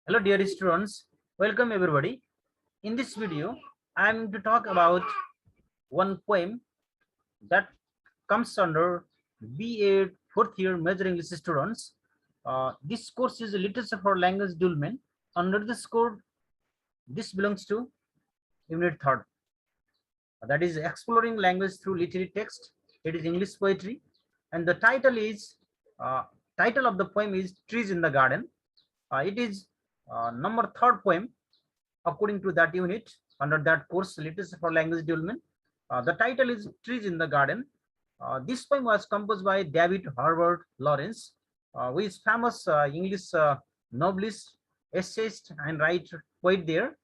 Hello dear students, welcome everybody. In this video, I am to talk about one poem that comes under B.Ed Fourth Year Major English Students. This course is Literature for Language Development. Under this course, this belongs to Unit 3rd. That is Exploring Language Through Literary Text. It is English poetry. And the uh, title of the poem is Trees in the Garden. It is number 3rd poem according to that unit under that course Literature for Language Development. The title is Trees in the Garden. This poem was composed by David Herbert Lawrence, who is famous English novelist, essayist and writer poet there.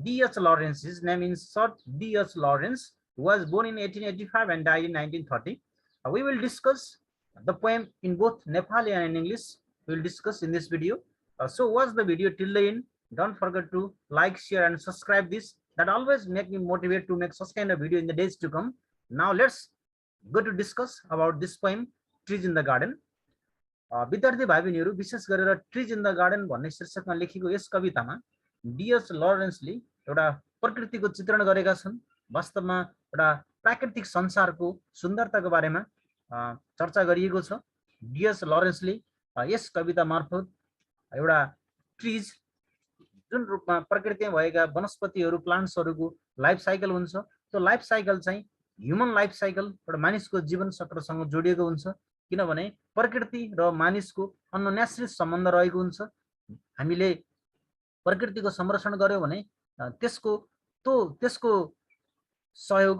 D.H. Lawrence, his name is short D.H. Lawrence, who was born in 1885 and died in 1930. We will discuss the poem in both Nepali and in English. We will discuss in this video. So watch the video till the end. Don't forget to like, share and subscribe this. That always make me motivate to make such kind of video in the days to come. Now let's go to discuss about this poem Trees in the Garden. विद्यार्थी भाइ बहिनीहरू विशेष गरेर trees in the garden भन्ने शीर्षकमा लेखिएको yes कवितामा DH लरेन्सले एउटा प्रकृतिको चित्रण गरेका छन्। वास्तवमा एउटा प्राकृतिक संसारको सुन्दरताको बारेमा चर्चा गरिएको छ। डीएच लरेन्सले यस कविता मार्फत एउटा ट्रिज जुन रूपमा प्रकृतिमा भएका वनस्पतिहरू प्लान्ट्सहरूको लाइफ साइकल हुन्छ, त्यो लाइफ साइकल चाहिँ ह्युमन लाइफ साइकल एउटा मानिसको जीवन चक्रसँग जोडिएको हुन्छ। किनभने प्रकृति र मानिसको अन्योन्याश्रित सम्बन्ध रहेको हुन्छ। हामीले प्रकृतिको संरक्षण गर्यौं भने त्यसको सहयोग,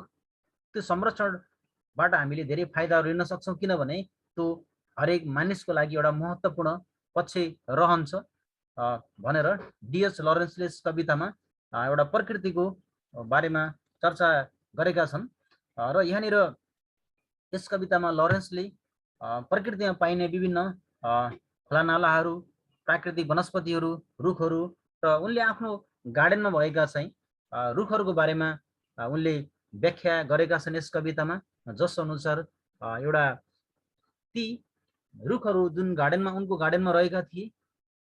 त्यो संरक्षणबाट हामीले धेरै फाइदाहरू लिन सक्छौं। किनभने त्यो हरेक मानिसको लागि एउटा महत्त्वपूर्ण पक्ष रहन्छ भनेर डीएच लरेन्सले यस कवितामा एउटा प्रकृतिको बारेमा चर्चा गरेका छन्। र यहाँनिर यस कवितामा लरेन्सले प्रकृतिमा पाइने विभिन्न खोलानालाहरू, प्राकृतिक वनस्पतिहरू, रुखहरू र उनले आफ्नो गार्डनमा भएका चाहिँ रुखहरूको बारेमा उनले व्याख्या गरेका छन् यस कवितामा। जस अनुसार एउटा ती रुखहरू जुन गार्डनमा उनको गार्डनमा रहेका थिए,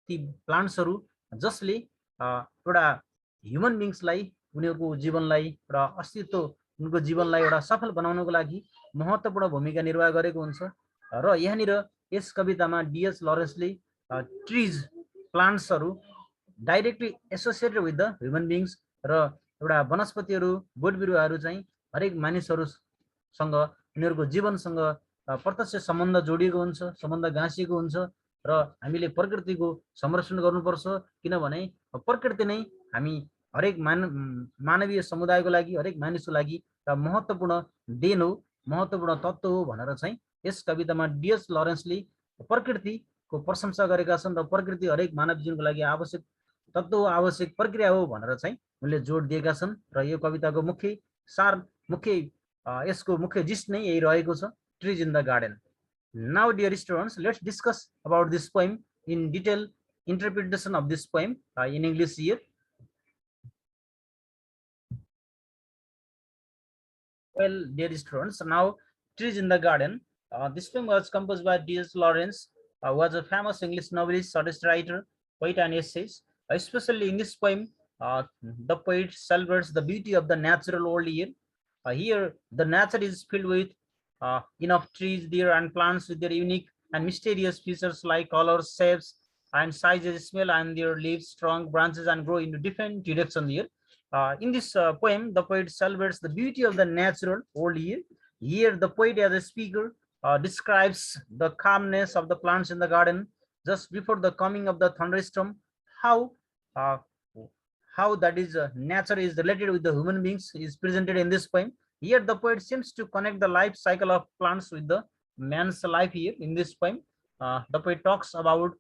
ती प्लान्ट्सहरू जसले एउटा ह्युमन बिङ्सलाई, उनीहरूको जीवनलाई एउटा अस्तित्व, उनको जीवनलाई एउटा सफल बनाउनको लागि महत्त्वपूर्ण भूमिका निर्वाह गरेको हुन्छ। र यहाँनिर यस कवितामा डीएच लरेन्सले ट्रिज, प्लान्ट्सहरू directly associated with the human beings र एउटा वनस्पतिहरू, बोट बिरुवाहरू चाहिँ हरेक मानिसहरूसँग, उनीहरूको जीवनसँग प्रत्यक्ष सम्बन्ध जोडिएको हुन्छ, सम्बन्ध गाँसिएको हुन्छ। र हामीले प्रकृतिको संरक्षण गर्नुपर्छ। किनभने प्रकृति नै हामी हरेक मानवीय समुदायको लागि, हरेक मानिसको लागि एउटा महत्त्वपूर्ण देन हो, महत्त्वपूर्ण तत्त्व हो भनेर चाहिँ यस कवितामा डीएच लरेन्सले प्रकृतिको प्रशंसा गरेका छन्। र प्रकृति हरेक मानव जीवनको लागि आवश्यक तत्त्व हो, आवश्यक प्रक्रिया हो भनेर चाहिँ उनले जोड दिएका छन्। र यो कविताको यसको मुख्य जिस्ट नै यही रहेको छ, trees in the garden. Now dear students, let's discuss about this poem in detail, interpretation of this poem in English here. Well, dear students, now Trees in the Garden. This poem was composed by D.H. Lawrence, who was a famous English novelist, shortest writer, poet and essayist. Especially in this poem, the poet celebrates the beauty of the natural world here. Here, the nature is filled with enough trees there and plants with their unique and mysterious features like colors, shapes and sizes, smell and their leaves, strong branches and grow into different directions here. In this poem, the poet celebrates the beauty of the natural world here. Here, the poet as a speaker describes the calmness of the plants in the garden just before the coming of the thunderstorm, how that is nature is related with the human beings is presented in this poem. Here the poet seems to connect the life cycle of plants with the man's life here in this poem. The poet talks about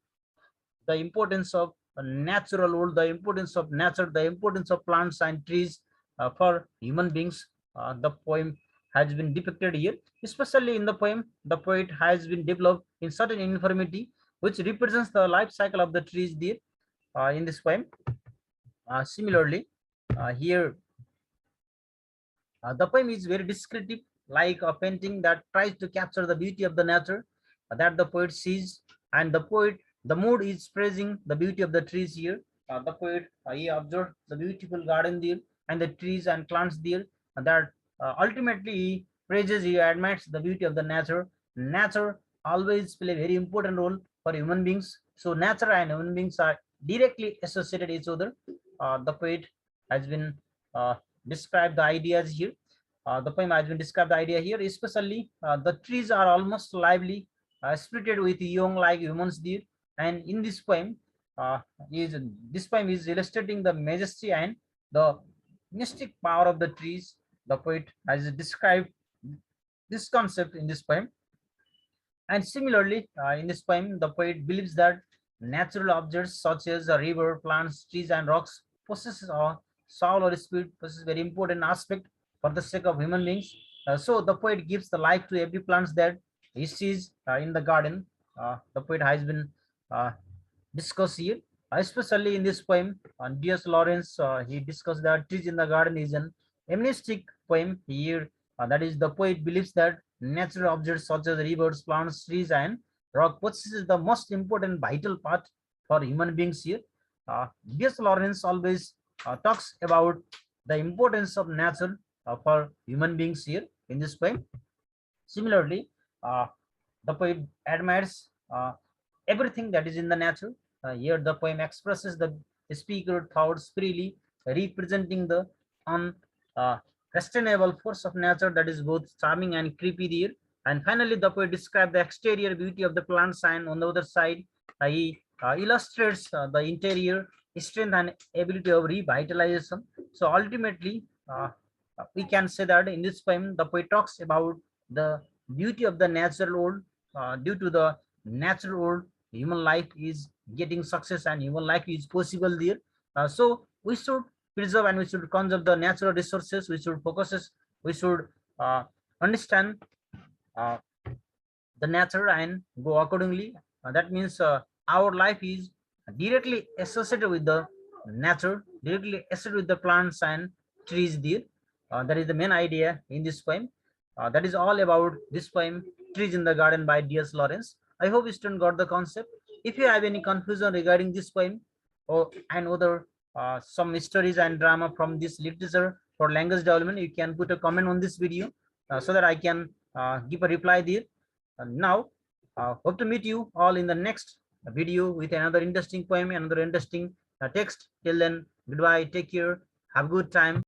the importance of a natural world, the importance of nature, the importance of plants and trees for human beings. The poem has been depicted here. Especially in the poem, the poet has been developed in certain uniformity which represents the life cycle of the trees there in this poem. Similarly, here the poem is very descriptive, like a painting that tries to capture the beauty of the nature that the poet sees, and the poet The mood is praising the beauty of the trees here. The poet he observed the beautiful garden there and the trees and plants there. That ultimately he praises, he admires the beauty of the nature. Nature always play a very important role for human beings. So nature and human beings are directly associated each other. The poet has been uh, described the ideas here. The poem has been described the idea here, especially the trees are almost lively, spirited with young like humans there. And in this poem, uh, is this poem is illustrating the majesty and the mystic power of the trees. The poet has described this concept in this poem. And similarly, in this poem, the poet believes that natural objects such as a river, plants, trees, and rocks possess a soul or spirit, possess very important aspect for the sake of human beings. So the poet gives the life to every plant that he sees in the garden. The poet has been uh, discussed here, especially in this poem. D.S. Lawrence, he discussed that trees in the garden is an amnestic poem here. That is, the poet believes that natural objects such as rivers, plants, trees, and rock possesses the most important vital part for human beings here. D.S. Lawrence always talks about the importance of nature for human beings here in this poem. Similarly, uh, the poet admires everything that is in the nature. Here, the poem expresses the speaker thoughts freely, representing the unrestrainable force of nature that is both charming and creepy there. And finally, the poet describes the exterior beauty of the plants, and on the other side, he illustrates the interior strength and ability of revitalization. So ultimately, we can say that in this poem, the poet talks about the beauty of the natural world. Due to the natural world, human life is getting success and human life is possible there. So we should preserve and we should conserve the natural resources. We should focus, we should uh, understand uh, the nature and go accordingly. That means our life is directly associated with the nature, directly associated with the plants and trees there. That is the main idea in this poem. That is all about this poem, Trees in the Garden by D.S. Lawrence. I hope you student got the concept. If you have any confusion regarding this poem or and other some stories and drama from this literature for language development, you can put a comment on this video so that I can give a reply there. Now, hope to meet you all in the next video with another interesting poem, another interesting text. Till then, goodbye, take care, have a good time.